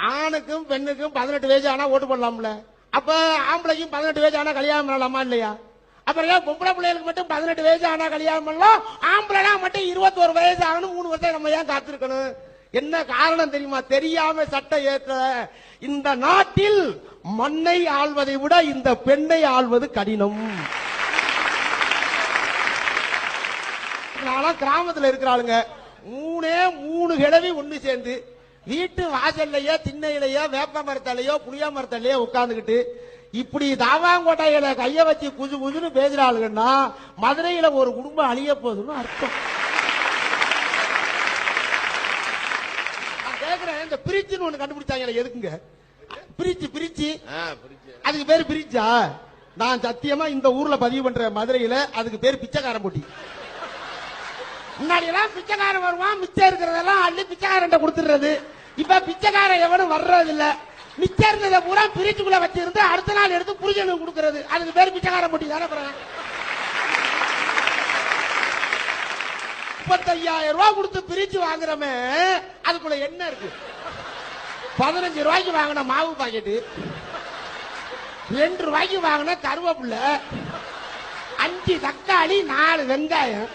ஆணுக்கும் பெண்ணுக்கும் 18 வயசு ஆனா ஓட்டு போடலாம்ல. அப்ப ஆம்பளைக்கும் 18 வயசு ஆனா கல்யாணம் பண்ணலாமா இல்லையா? அப்புறம் ஏன் பொம்பளை பிள்ளைகளுக்கு மட்டும் 18 வயசு ஆனா கல்யாணம் பண்ணலாம், ஆம்பளைனா மட்டும் 21 வயசு ஆகணும் 3 வருஷம் நம்ம ஏன் காத்திருக்கணும்? என்ன காரணம் தெரியுமா? தெரியாம சட்டம் ஏற்ற இந்த நாட்டில் மண்ணை ஆள்வதை விட இந்த பெண்ணை ஆள்வது கடினம். நானும் கிராமத்தில் இருக்கிறாளுங்க, 3 கிழவி ஒண்ணு சேர்ந்து வீட்டு வாசல்லையோ திண்ணையிலையோ வேப்ப மரத்தாலேயோ புளிய மரத்தாலேயோ உட்கார்ந்துகிட்டு இப்படி தாவாங்கோட்டையில கைய வச்சு குஜு குஜுன்னு பேசுறாளுங்கன்னா மதுரையில ஒரு குடும்பம் அழிய போகுதுன்னு அர்த்தம். நான் கேக்குறேன், இந்த பிரிட்ஜ்னு ஒண்ணு கண்டுபிடிச்சாங்க, எதுக்குங்க பிரிட்ஜ்? அதுக்கு பேரு பிரிட்ஜா? நான் சத்தியமா இந்த ஊர்ல பதிவு பண்ற மதுரையில அதுக்கு பேரு பிச்சைக்காரன் போட்டி. முன்னாடி எல்லாம் பிச்சைக்காரன் வருவான், மிச்சம் இருக்கிறதெல்லாம் அள்ளி பிச்சைக்காரன் கொடுத்துடுறது. இப்ப பிச்சைக்காரன் எவனும் வர்றது இல்ல. மிச்சம் இருந்ததை பூரா பிரிச்சுக்குள்ள வச்சிருந்து அடுத்த நாள் எடுத்து புரிஜனுக்கு கொடுக்கறது. அதுக்கு பேர் பிச்சைக்காரன் போட்டி தானே. 35,000 ரூபாய் கொடுத்து பிரிச்சு வாங்குறமே, அதுக்குள்ள என்ன இருக்கு? 15 ரூபாய்க்கு வாங்கின மாவு பாக்கெட்டு, 2 ரூபாய்க்கு வாங்கின கருவேப்பிலை, 5 தக்காளி, 4 வெங்காயம்,